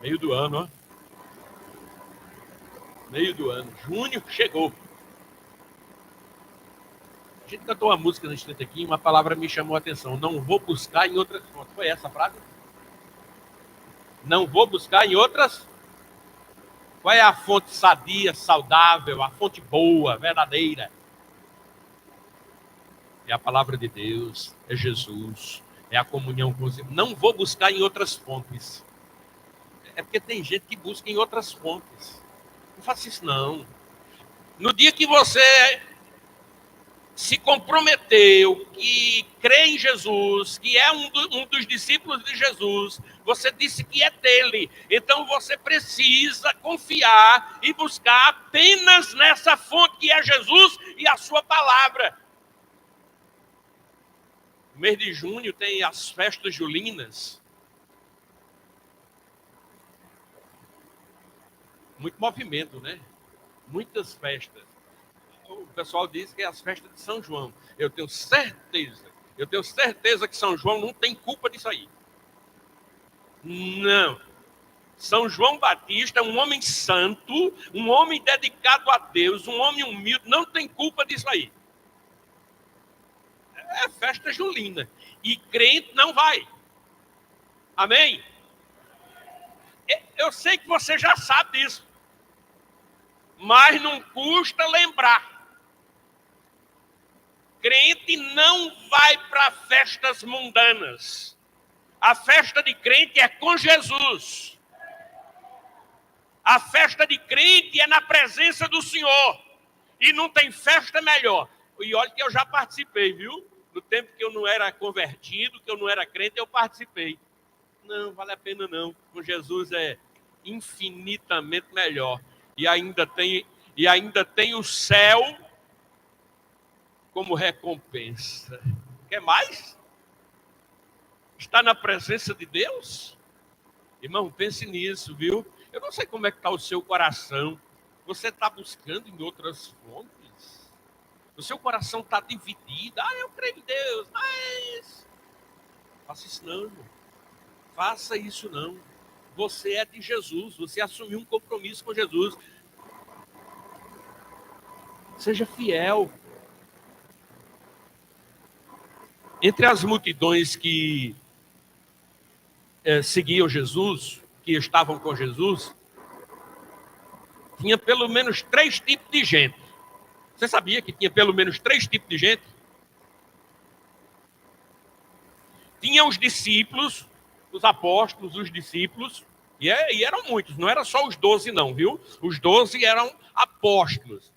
Meio do ano, ó. Meio do ano. Junho chegou. A gente cantou uma música no instante aqui, uma palavra me chamou a atenção. Não vou buscar em outras fontes. Foi essa a frase? Não vou buscar em outras. Qual é a fonte sadia, saudável, a fonte boa, verdadeira? É a palavra de Deus, é Jesus, é a comunhão com os irmãos. Não vou buscar em outras fontes. É porque tem gente que busca em outras fontes. Não faça isso, não. No dia que você se comprometeu, que crê em Jesus, que é um dos discípulos de Jesus, você disse que é dele. Então você precisa confiar e buscar apenas nessa fonte que é Jesus e a sua palavra. No mês de junho tem as festas julinas. Muito movimento, né? Muitas festas. O pessoal diz que é as festas de São João. Eu tenho certeza que São João não tem culpa disso aí. Não. São João Batista, um homem santo, um homem dedicado a Deus, um homem humilde, não tem culpa disso aí. É festa julina. E crente não vai. Amém? Eu sei que você já sabe disso. Mas não custa lembrar. Crente não vai para festas mundanas. A festa de crente é com Jesus. A festa de crente é na presença do Senhor. E não tem festa melhor. E olha que eu já participei, viu? No tempo que eu não era convertido, que eu não era crente, eu participei. Não, vale a pena não. Com Jesus é infinitamente melhor. E ainda tem o céu como recompensa. Quer mais? Está na presença de Deus? Irmão, pense nisso, viu? Eu não sei como é que está o seu coração. Você está buscando em outras fontes? O seu coração está dividido. Eu creio em Deus, mas... Faça isso não, irmão. Faça isso não. Você é de Jesus. Você assumiu um compromisso com Jesus. Seja fiel. Entre as multidões que seguiam Jesus, que estavam com Jesus, tinha pelo menos 3 tipos de gente. Você sabia que tinha pelo menos 3 tipos de gente? Tinha os discípulos, os apóstolos, os discípulos, e eram muitos, não era só os 12 não, viu? Os 12 eram apóstolos.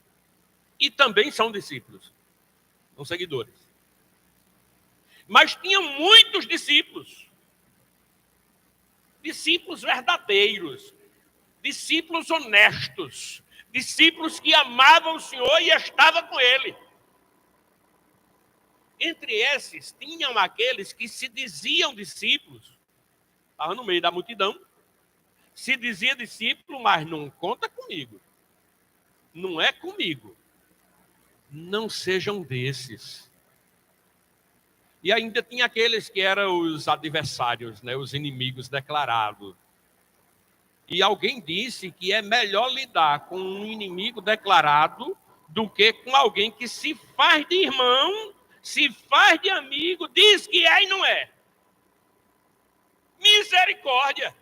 E também são discípulos, são seguidores. Mas tinha muitos discípulos. Discípulos verdadeiros, discípulos honestos, discípulos que amavam o Senhor e estavam com Ele. Entre esses, tinham aqueles que se diziam discípulos, estavam no meio da multidão, se dizia discípulo, mas não conta comigo, não é comigo. Não sejam desses. E ainda tinha aqueles que eram os adversários, né, os inimigos declarados. E alguém disse que é melhor lidar com um inimigo declarado do que com alguém que se faz de irmão, se faz de amigo, diz que é e não é. Misericórdia!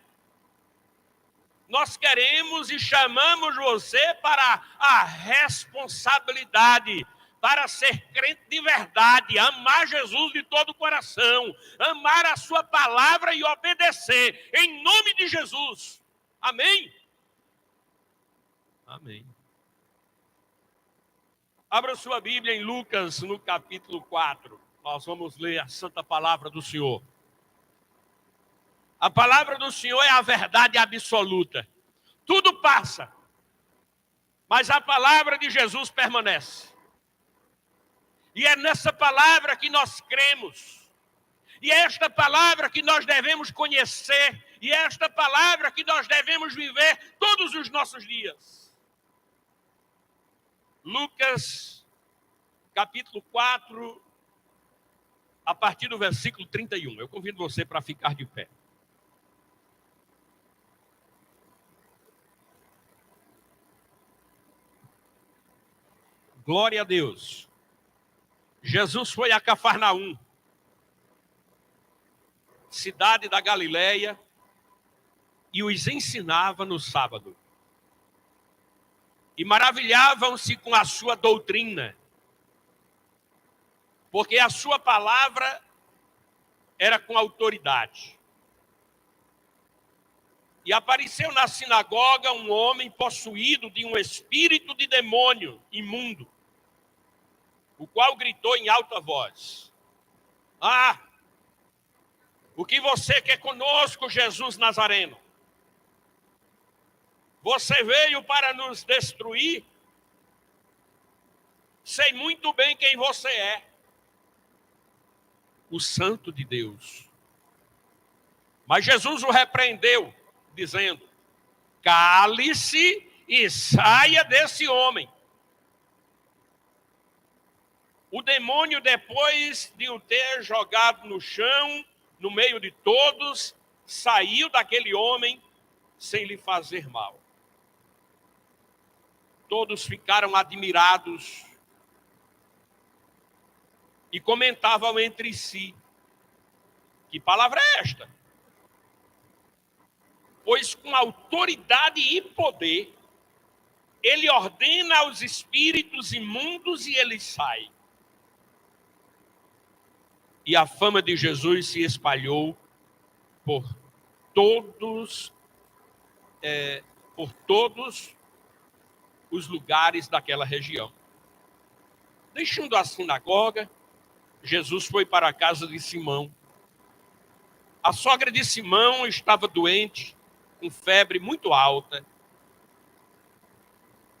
Nós queremos e chamamos você para a responsabilidade, para ser crente de verdade, amar Jesus de todo o coração, amar a sua palavra e obedecer, em nome de Jesus. Amém? Amém. Abra sua Bíblia em Lucas, no capítulo 4. Nós vamos ler a santa palavra do Senhor. A palavra do Senhor é a verdade absoluta. Tudo passa, mas a palavra de Jesus permanece. E é nessa palavra que nós cremos. E é esta palavra que nós devemos conhecer. E é esta palavra que nós devemos viver todos os nossos dias. Lucas, capítulo 4, a partir do versículo 31. Eu convido você para ficar de pé. Glória a Deus. Jesus foi a Cafarnaum, cidade da Galileia, e os ensinava no sábado. E maravilhavam-se com a sua doutrina, porque a sua palavra era com autoridade. E apareceu na sinagoga um homem possuído de um espírito de demônio imundo, o qual gritou em alta voz: Ah, o que você quer conosco, Jesus Nazareno? Você veio para nos destruir? Sei muito bem quem você é, o Santo de Deus. Mas Jesus o repreendeu, dizendo: Cale-se e saia desse homem. O demônio, depois de o ter jogado no chão, no meio de todos, saiu daquele homem sem lhe fazer mal. Todos ficaram admirados e comentavam entre si: que palavra é esta? Pois com autoridade e poder, ele ordena aos espíritos imundos e eles saem. E a fama de Jesus se espalhou por todos os lugares daquela região. Deixando a sinagoga, Jesus foi para a casa de Simão. A sogra de Simão estava doente, com febre muito alta,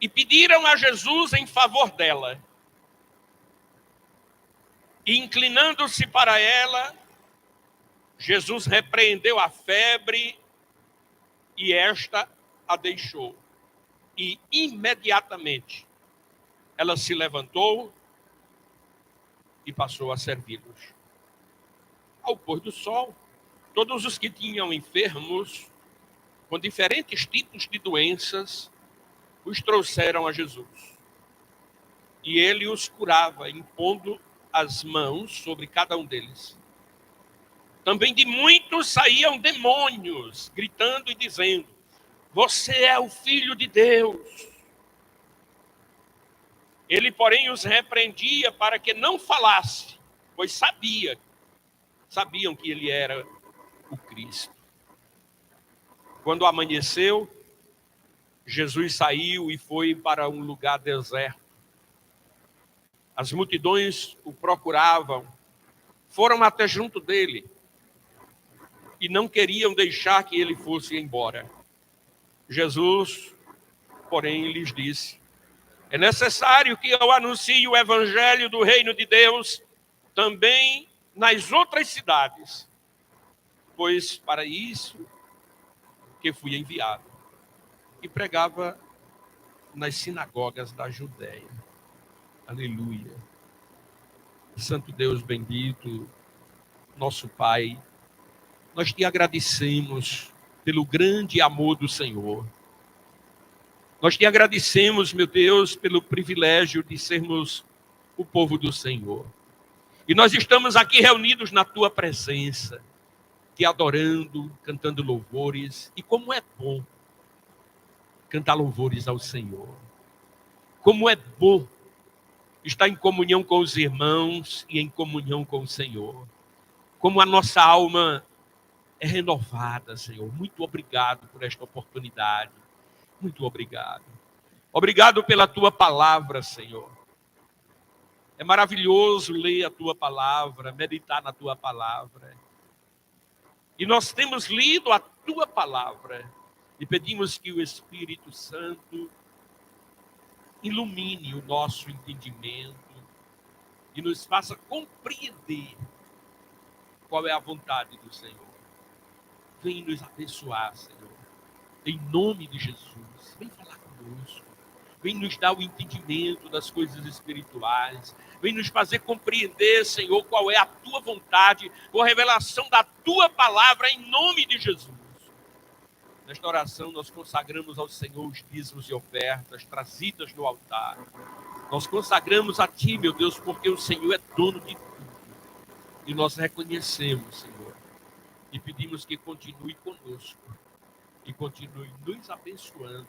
e pediram a Jesus em favor dela. E inclinando-se para ela, Jesus repreendeu a febre e esta a deixou. E imediatamente ela se levantou e passou a servi-los. Ao pôr do sol, todos os que tinham enfermos com diferentes tipos de doenças os trouxeram a Jesus. E ele os curava, impondo as mãos sobre cada um deles. Também de muitos saíam demônios, gritando e dizendo: Você é o Filho de Deus. Ele, porém, os repreendia para que não falasse, pois sabiam que ele era o Cristo. Quando amanheceu, Jesus saiu e foi para um lugar deserto. As multidões o procuravam, foram até junto dele e não queriam deixar que ele fosse embora. Jesus, porém, lhes disse: É necessário que eu anuncie o evangelho do reino de Deus também nas outras cidades, pois para isso que fui enviado. E pregava nas sinagogas da Judéia. Aleluia. Santo Deus bendito, nosso Pai, nós te agradecemos pelo grande amor do Senhor. Nós te agradecemos, meu Deus, pelo privilégio de sermos o povo do Senhor. E nós estamos aqui reunidos na tua presença, te adorando, cantando louvores. E como é bom cantar louvores ao Senhor. Como é bom estar em comunhão com os irmãos e em comunhão com o Senhor. Como a nossa alma é renovada, Senhor. Muito obrigado por esta oportunidade. Muito obrigado. Obrigado pela tua palavra, Senhor. É maravilhoso ler a tua palavra, meditar na tua palavra. E nós temos lido a tua palavra e pedimos que o Espírito Santo ilumine o nosso entendimento e nos faça compreender qual é a vontade do Senhor. Vem nos abençoar, Senhor. Em nome de Jesus. Vem falar conosco. Vem nos dar o entendimento das coisas espirituais. Vem nos fazer compreender, Senhor, qual é a tua vontade, com a revelação da tua palavra, em nome de Jesus. Nesta oração, nós consagramos ao Senhor os dízimos e ofertas trazidas no altar. Nós consagramos a Ti, meu Deus, porque o Senhor é dono de tudo. E nós reconhecemos, Senhor, e pedimos que continue conosco e continue nos abençoando,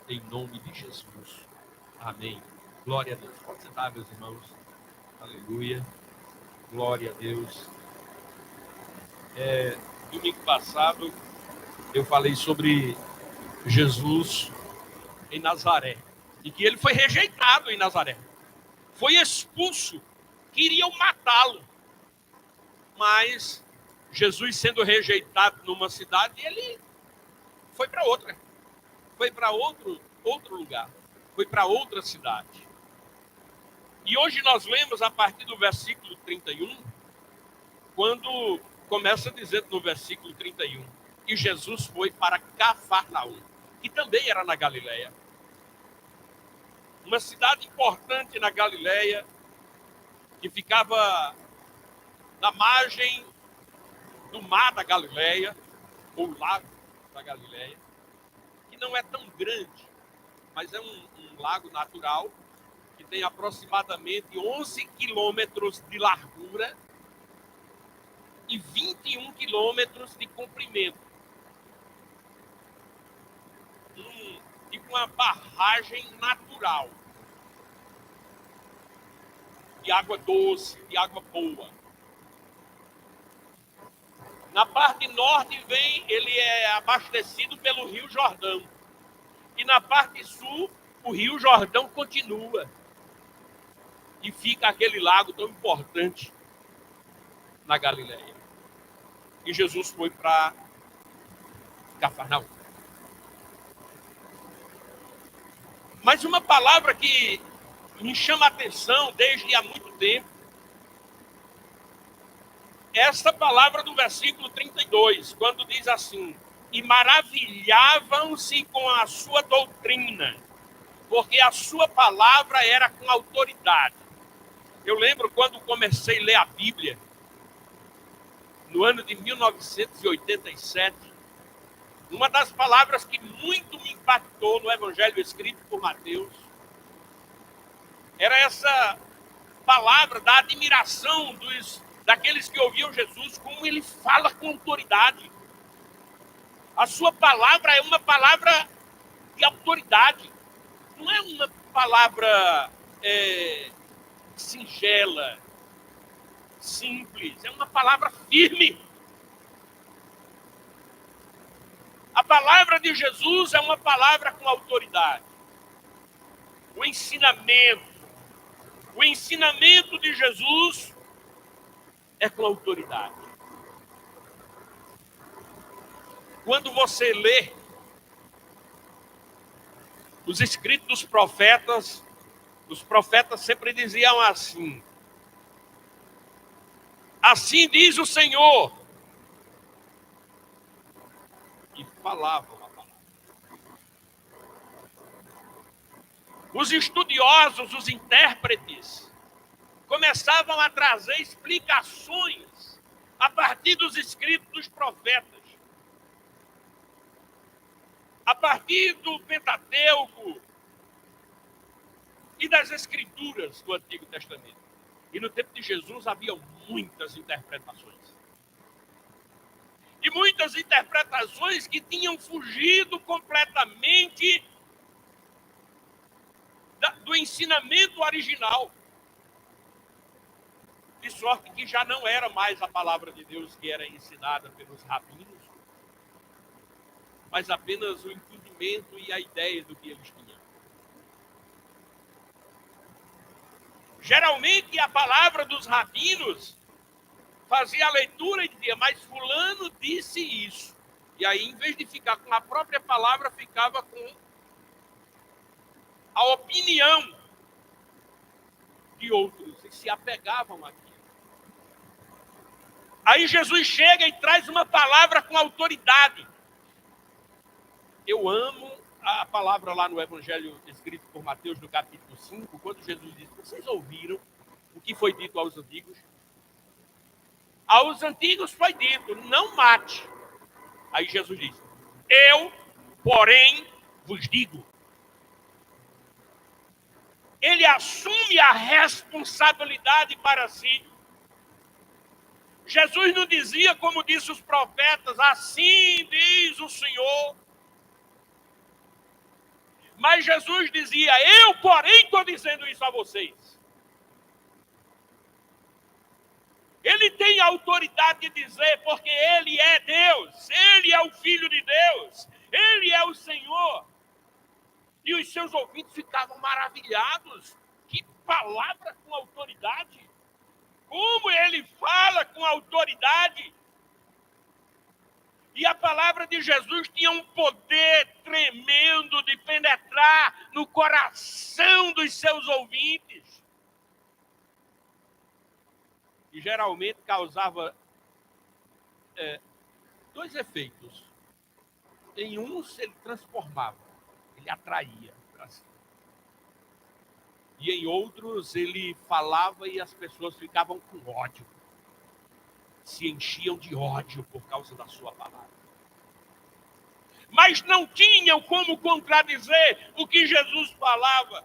em nome de Jesus. Amém. Glória a Deus. Pode sentar, meus irmãos. Aleluia. Glória a Deus. Domingo passado, eu falei sobre Jesus em Nazaré. E que ele foi rejeitado em Nazaré. Foi expulso. Queriam matá-lo. Mas Jesus, sendo rejeitado numa cidade, ele foi para outra. Foi para outro lugar. Foi para outra cidade. E hoje nós lemos a partir do versículo 31, quando começa dizendo no versículo 31, que Jesus foi para Cafarnaum, que também era na Galileia. Uma cidade importante na Galileia, que ficava na margem do mar da Galileia, ou lago da Galileia, que não é tão grande, mas é um lago natural, que tem aproximadamente 11 quilômetros de largura e 21 quilômetros de comprimento. Tipo uma barragem natural. De água doce, de água boa. Na parte norte ele é abastecido pelo Rio Jordão. E na parte sul, o Rio Jordão continua. E fica aquele lago tão importante na Galileia. E Jesus foi para Cafarnaum. Mas uma palavra que me chama a atenção desde há muito tempo, essa palavra do versículo 32, quando diz assim: e maravilhavam-se com a sua doutrina, porque a sua palavra era com autoridade. Eu lembro quando comecei a ler a Bíblia, no ano de 1987, uma das palavras que muito me impactou no Evangelho escrito por Mateus era essa palavra da admiração daqueles que ouviam Jesus, como ele fala com autoridade. A sua palavra é uma palavra de autoridade. Não é uma palavra singela, simples. É uma palavra firme. A palavra de Jesus é uma palavra com autoridade. O ensinamento de Jesus é com autoridade. Quando você lê os escritos dos profetas, os profetas sempre diziam assim: assim diz o Senhor. E falavam a palavra. Os estudiosos, os intérpretes, começavam a trazer explicações a partir dos escritos dos profetas. A partir do Pentateuco e das Escrituras do Antigo Testamento. E no tempo de Jesus havia muitas interpretações. E muitas interpretações que tinham fugido completamente do ensinamento original. De sorte que já não era mais a palavra de Deus que era ensinada pelos rabinos, mas apenas o entendimento e a ideia do que eles tinham. Geralmente a palavra dos rabinos fazia a leitura e dizia: mas fulano disse isso. E aí, em vez de ficar com a própria palavra, ficava com a opinião de outros e se apegavam àquilo. Aí Jesus chega e traz uma palavra com autoridade. Eu amo a palavra lá no Evangelho escrito por Mateus, no capítulo 5, quando Jesus diz: vocês ouviram o que foi dito aos antigos? Aos antigos foi dito: não mate. Aí Jesus diz: Eu, porém, vos digo. Ele assume a responsabilidade para si. Jesus não dizia, como disse os profetas, assim diz o Senhor. Mas Jesus dizia, eu, porém, estou dizendo isso a vocês. Ele tem autoridade de dizer, porque ele é Deus, ele é o Filho de Deus, ele é o Senhor. E os seus ouvintes ficavam maravilhados. Que palavra com autoridade! Como ele fala com autoridade! E a palavra de Jesus tinha um poder tremendo de penetrar no coração dos seus ouvintes. E geralmente causava dois efeitos. Em uns ele transformava, ele atraía para si. E em outros ele falava e as pessoas ficavam com ódio. Se enchiam de ódio por causa da sua palavra. Mas não tinham como contradizer o que Jesus falava.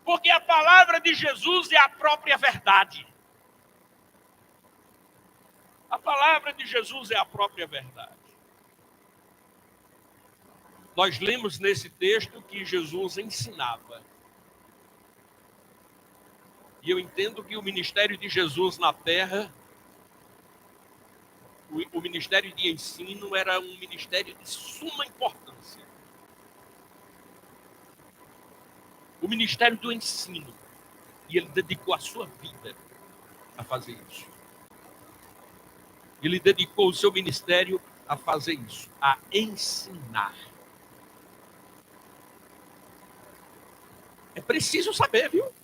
Porque a palavra de Jesus é a própria verdade. A palavra de Jesus é a própria verdade. Nós lemos nesse texto que Jesus ensinava. E eu entendo que o ministério de Jesus na terra, o ministério de ensino, era um ministério de suma importância. O ministério do ensino. E ele dedicou a sua vida a fazer isso. Ele dedicou o seu ministério a fazer isso, a ensinar. É preciso saber, viu?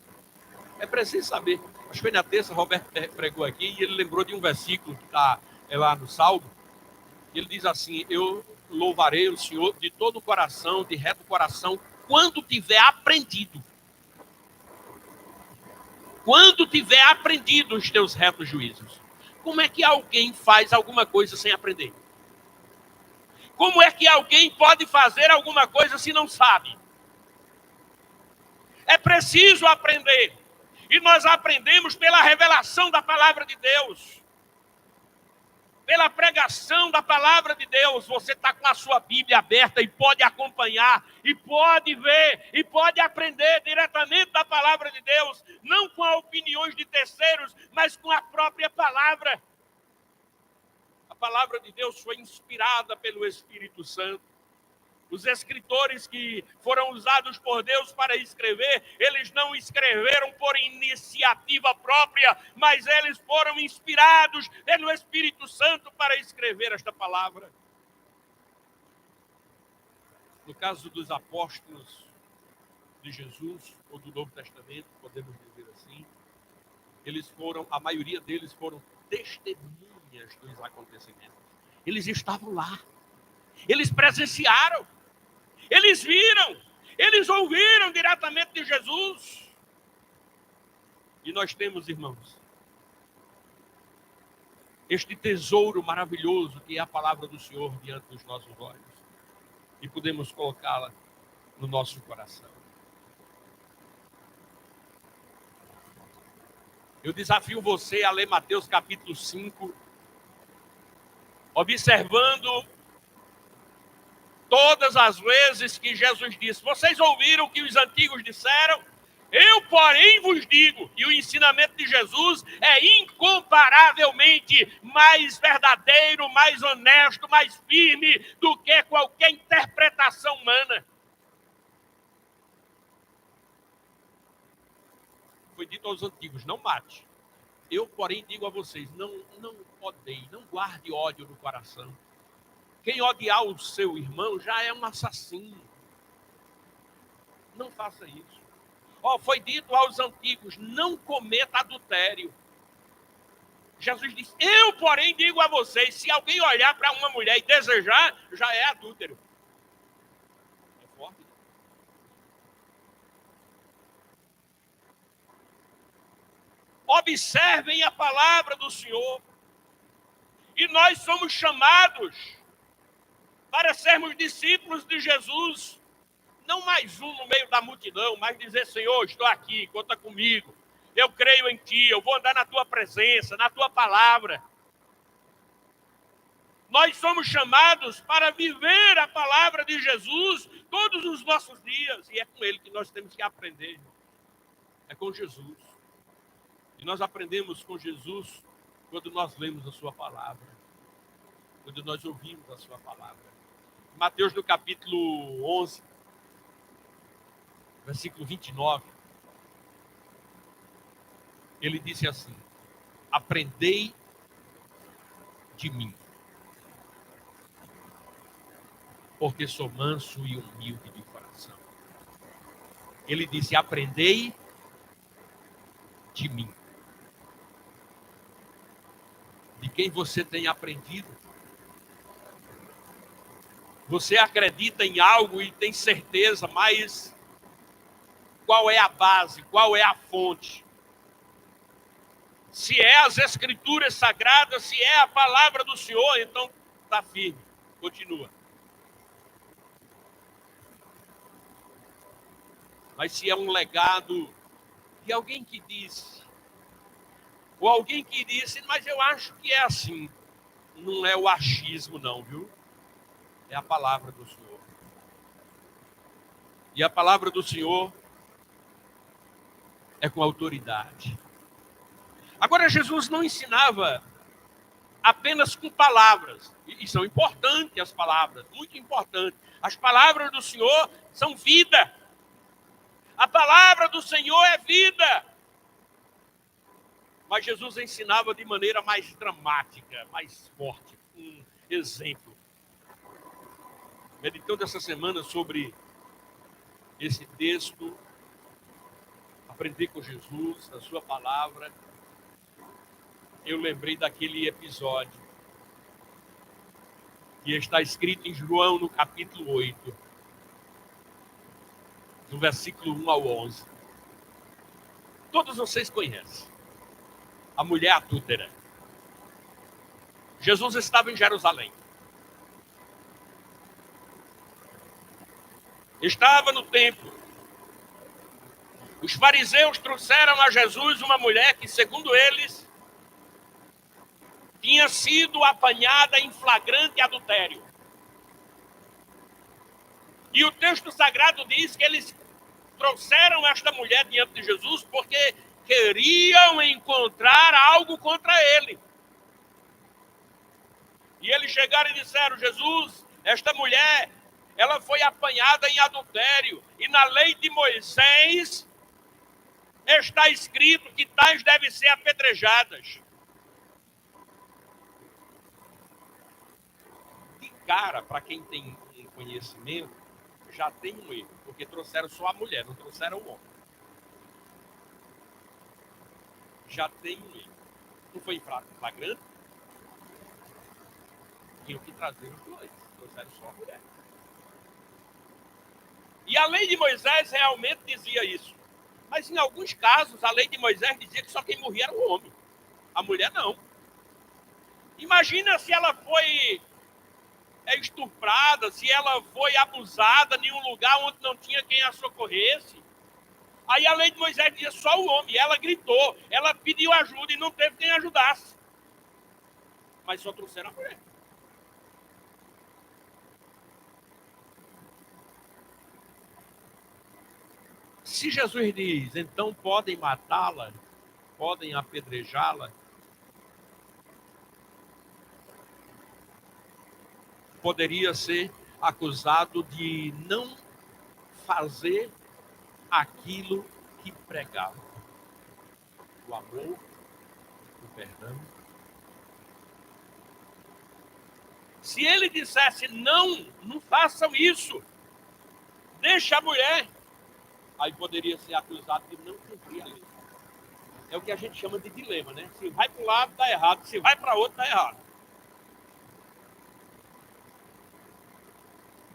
É preciso saber. Acho que foi na terça, Roberto pregou aqui, e ele lembrou de um versículo que está lá no Salmo. Ele diz assim, eu louvarei o Senhor de todo o coração, de reto coração, quando tiver aprendido. Quando tiver aprendido os teus retos juízos. Como é que alguém faz alguma coisa sem aprender? Como é que alguém pode fazer alguma coisa se não sabe? É preciso aprender. E nós aprendemos pela revelação da palavra de Deus. Pela pregação da palavra de Deus. Você está com a sua Bíblia aberta e pode acompanhar, e pode ver, e pode aprender diretamente da palavra de Deus. Não com opiniões de terceiros, mas com a própria palavra. A palavra de Deus foi inspirada pelo Espírito Santo. Os escritores que foram usados por Deus para escrever, eles não escreveram por iniciativa própria, mas eles foram inspirados pelo Espírito Santo para escrever esta palavra. No caso dos apóstolos de Jesus, ou do Novo Testamento, podemos dizer assim, a maioria deles foram testemunhas dos acontecimentos. Eles estavam lá, eles presenciaram, eles viram, eles ouviram diretamente de Jesus. E nós temos, irmãos, este tesouro maravilhoso que é a palavra do Senhor diante dos nossos olhos. E podemos colocá-la no nosso coração. Eu desafio você a ler Mateus capítulo 5, observando todas as vezes que Jesus disse, vocês ouviram o que os antigos disseram? Eu, porém, vos digo, e o ensinamento de Jesus é incomparavelmente mais verdadeiro, mais honesto, mais firme do que qualquer interpretação humana. Foi dito aos antigos, não mate. Eu, porém, digo a vocês, não odeie, não guarde ódio no coração. Quem odiar o seu irmão já é um assassino. Não faça isso. Foi dito aos antigos, não cometa adultério. Jesus disse, eu, porém, digo a vocês, se alguém olhar para uma mulher e desejar, já é adúltero. É forte. Observem a palavra do Senhor. E nós somos chamados para sermos discípulos de Jesus. Não mais um no meio da multidão, mas dizer: Senhor, estou aqui, conta comigo. Eu creio em Ti, eu vou andar na Tua presença, na Tua palavra. Nós somos chamados para viver a palavra de Jesus todos os nossos dias. E é com Ele que nós temos que aprender. É com Jesus. E nós aprendemos com Jesus quando nós lemos a sua palavra. Quando nós ouvimos a sua palavra. Mateus, no capítulo 11, versículo 29, ele disse assim: aprendei de mim, porque sou manso e humilde de coração. Ele disse: aprendei de mim. De quem você tem aprendido? Você acredita em algo e tem certeza, mas qual é a base, qual é a fonte? Se é as Escrituras Sagradas, se é a palavra do Senhor, então está firme, continua. Mas se é um legado de alguém que disse, ou alguém que disse, mas eu acho que é assim, não é o achismo não, viu? É a palavra do Senhor. E a palavra do Senhor é com autoridade. Agora, Jesus não ensinava apenas com palavras. E são importantes as palavras, muito importantes. As palavras do Senhor são vida. A palavra do Senhor é vida. Mas Jesus ensinava de maneira mais dramática, mais forte. Um exemplo. Meditando essa semana sobre esse texto, aprender com Jesus, a sua palavra, eu lembrei daquele episódio que está escrito em João, no capítulo 8, do versículo 1 ao 11. Todos vocês conhecem. A mulher adúltera. Jesus estava em Jerusalém. Estava no templo. Os fariseus trouxeram a Jesus uma mulher que, segundo eles, tinha sido apanhada em flagrante adultério. E o texto sagrado diz que eles trouxeram esta mulher diante de Jesus porque queriam encontrar algo contra ele. E eles chegaram e disseram: Jesus, esta mulher, ela foi apanhada em adultério. E na lei de Moisés está escrito que tais devem ser apedrejadas. De cara, para quem tem um conhecimento, já tem um erro, porque trouxeram só a mulher, não trouxeram o homem. Já tem um erro. Não foi em flagrante? Tinham que trazer os dois, trouxeram só a mulher. E a lei de Moisés realmente dizia isso. Mas em alguns casos, a lei de Moisés dizia que só quem morria era o homem. A mulher não. Imagina se ela foi estuprada, se ela foi abusada em um lugar onde não tinha quem a socorresse. Aí a lei de Moisés dizia só o homem. Ela gritou, ela pediu ajuda e não teve quem ajudasse. Mas só trouxeram a mulher. Se Jesus diz, então podem matá-la, podem apedrejá-la, poderia ser acusado de não fazer aquilo que pregava. O amor, o perdão. Se ele dissesse, não façam isso, deixa a mulher, aí poderia ser acusado de não cumprir a lei. É o que a gente chama de dilema, né? Se vai para um lado, está errado. Se vai para outro, está errado.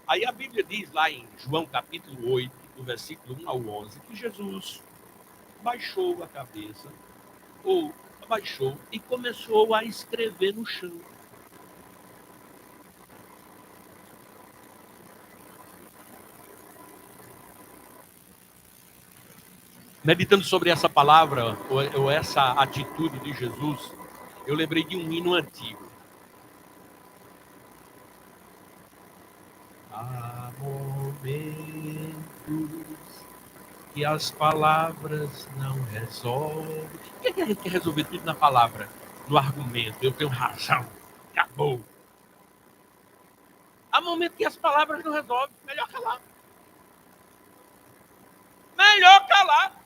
Aí a Bíblia diz lá em João capítulo 8, do versículo 1 ao 11, que Jesus baixou a cabeça, ou abaixou, e começou a escrever no chão. Meditando sobre essa palavra, ou essa atitude de Jesus, eu lembrei de um hino antigo. Há momentos que as palavras não resolvem. Por que a gente quer resolver tudo na palavra? No argumento, eu tenho razão, acabou. Há momentos que as palavras não resolvem, melhor calar. Melhor calar.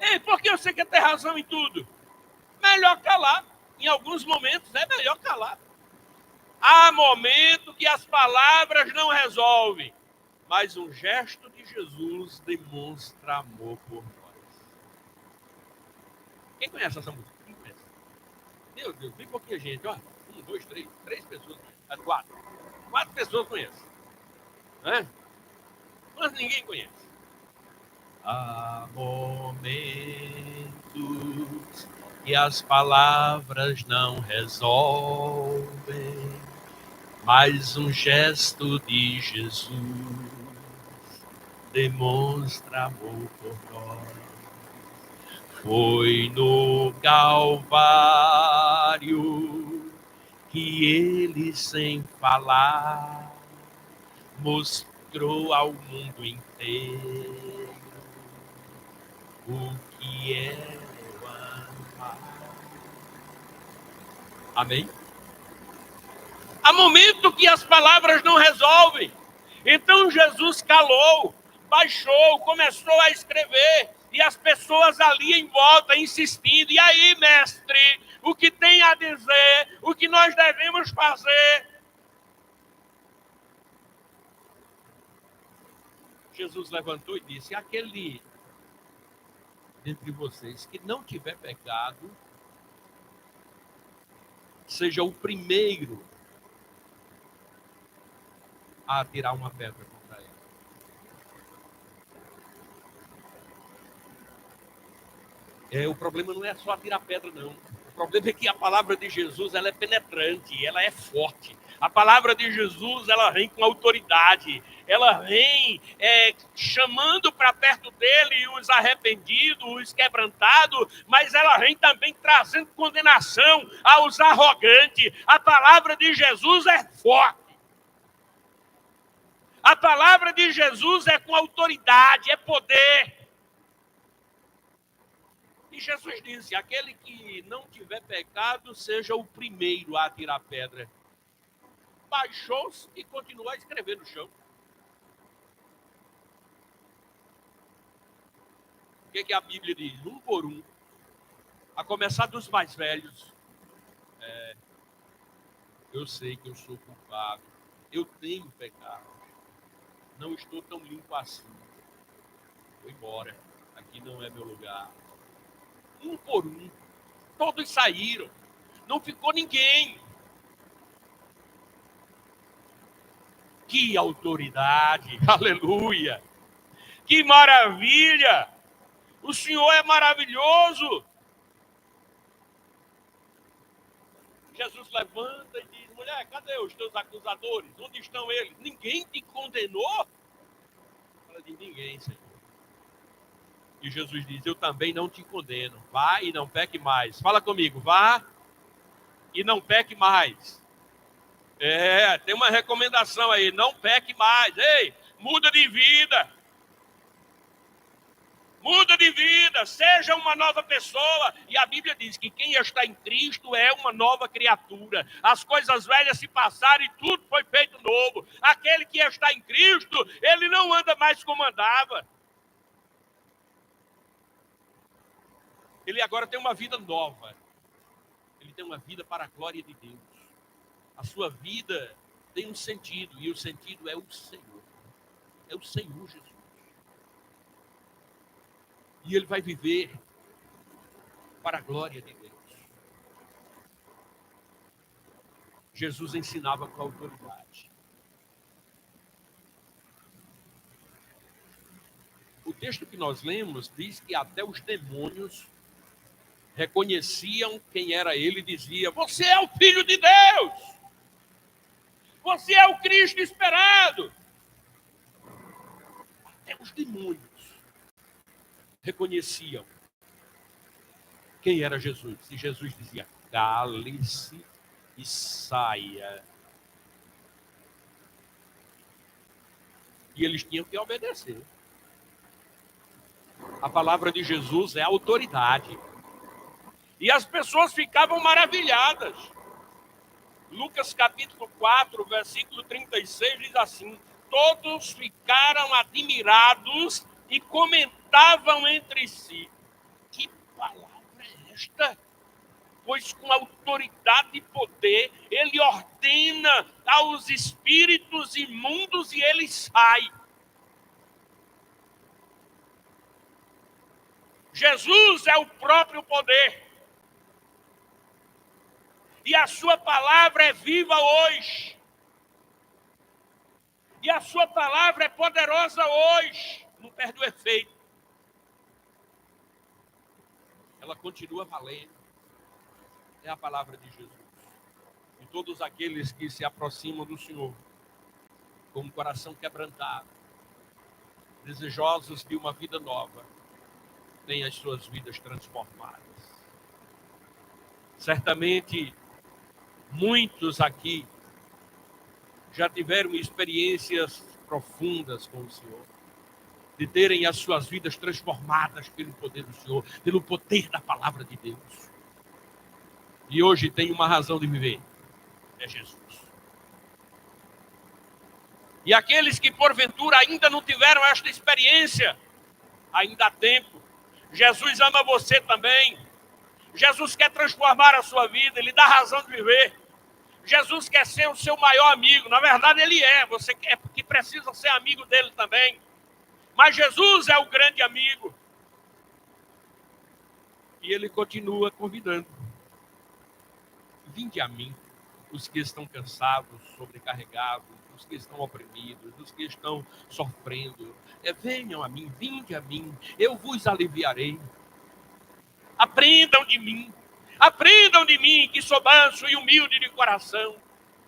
Ei, porque eu sei que tem razão em tudo. Melhor calar. Em alguns momentos é melhor calar. Há momento que as palavras não resolvem, mas um gesto de Jesus demonstra amor por nós. Quem conhece essa música? Quem conhece? Meu Deus, bem pouquinha gente. Ó. 1, 2, 3, 3 pessoas. 4. 4 pessoas conhecem. Né? Mas ninguém conhece. Há momentos que as palavras não resolvem, mas um gesto de Jesus demonstra amor por nós. Foi no Calvário que ele, sem falar, mostrou ao mundo inteiro o que é o amar. Amém? Há momento que as palavras não resolvem. Então Jesus calou, baixou, começou a escrever. E as pessoas ali em volta insistindo. E aí, mestre, o que tem a dizer? O que nós devemos fazer? Jesus levantou e disse: aquele dentre vocês que não tiver pecado, seja o primeiro a atirar uma pedra contra ele. O problema não é só atirar pedra, não. O problema é que a palavra de Jesus, ela é penetrante, ela é forte. A palavra de Jesus, ela vem com autoridade. Ela vem chamando para perto dele os arrependidos, os quebrantados, mas ela vem também trazendo condenação aos arrogantes. A palavra de Jesus é forte. A palavra de Jesus é com autoridade, é poder. E Jesus disse: aquele que não tiver pecado, seja o primeiro a atirar pedra. Baixou-se e continuou a escrever no chão. O que a Bíblia diz? Um por um. A começar dos mais velhos. Eu sei que eu sou culpado. Eu tenho pecado. Não estou tão limpo assim. Vou embora. Aqui não é meu lugar. Um por um. Todos saíram. Não ficou ninguém. Que autoridade. Aleluia. Que maravilha. O Senhor é maravilhoso. Jesus levanta e diz: mulher, cadê os teus acusadores? Onde estão eles? Ninguém te condenou? Ela diz: ninguém, Senhor. E Jesus diz: eu também não te condeno. Vá e não peque mais. Fala comigo: vá e não peque mais. Tem uma recomendação aí: não peque mais. Ei, muda de vida. Muda de vida, seja uma nova pessoa. E a Bíblia diz que quem está em Cristo é uma nova criatura. As coisas velhas se passaram e tudo foi feito novo. Aquele que está em Cristo, ele não anda mais como andava. Ele agora tem uma vida nova. Ele tem uma vida para a glória de Deus. A sua vida tem um sentido, e o sentido é o Senhor. É o Senhor Jesus. E ele vai viver para a glória de Deus. Jesus ensinava com autoridade. O texto que nós lemos diz que até os demônios reconheciam quem era ele e diziam: você é o Filho de Deus! Você é o Cristo esperado! Até os demônios reconheciam quem era Jesus. E Jesus dizia: cale-se e saia. E eles tinham que obedecer. A palavra de Jesus é autoridade. E as pessoas ficavam maravilhadas. Lucas capítulo 4, versículo 36 diz assim: todos ficaram admirados e comentavam entre si: que palavra é esta? Pois com autoridade e poder ele ordena aos espíritos imundos e eles saem. Jesus é o próprio poder. E a sua palavra é viva hoje. E a sua palavra é poderosa hoje. Não perde o efeito. Ela continua valendo. É a palavra de Jesus. E todos aqueles que se aproximam do Senhor, com o coração quebrantado, desejosos de uma vida nova, têm as suas vidas transformadas. Certamente, muitos aqui já tiveram experiências profundas com o Senhor, de terem as suas vidas transformadas pelo poder do Senhor, pelo poder da palavra de Deus. E hoje tem uma razão de viver, é Jesus. E aqueles que porventura ainda não tiveram esta experiência, ainda há tempo. Jesus ama você também. Jesus quer transformar a sua vida, Ele dá razão de viver. Jesus quer ser o seu maior amigo. Na verdade, Ele é. Você quer que precisa ser amigo dele também. Mas Jesus é o grande amigo. E Ele continua convidando. Vinde a mim, os que estão cansados, sobrecarregados, os que estão oprimidos, os que estão sofrendo. Venham a mim, vinde a mim, eu vos aliviarei. Aprendam de mim, que sou manso e humilde de coração.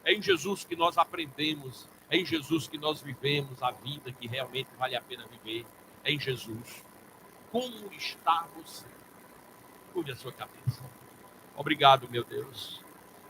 É em Jesus que nós aprendemos, é em Jesus que nós vivemos a vida que realmente vale a pena viver. É em Jesus. Como está você? Cuide a sua cabeça. Obrigado, meu Deus.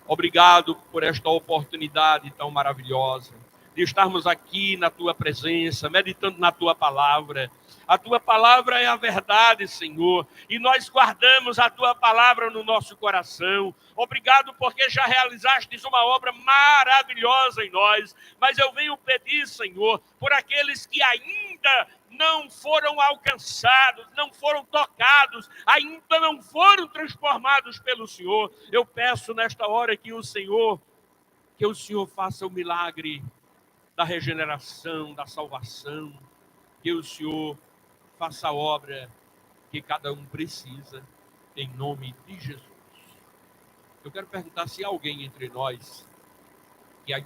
Obrigado por esta oportunidade tão maravilhosa de estarmos aqui na Tua presença, meditando na Tua palavra. A Tua palavra é a verdade, Senhor, e nós guardamos a Tua palavra no nosso coração. Obrigado porque já realizastes uma obra maravilhosa em nós, mas eu venho pedir, Senhor, por aqueles que ainda não foram alcançados, não foram tocados, ainda não foram transformados pelo Senhor. Eu peço nesta hora que o Senhor faça o milagre da regeneração, da salvação, que o Senhor faça a obra que cada um precisa, em nome de Jesus. Eu quero perguntar se há alguém entre nós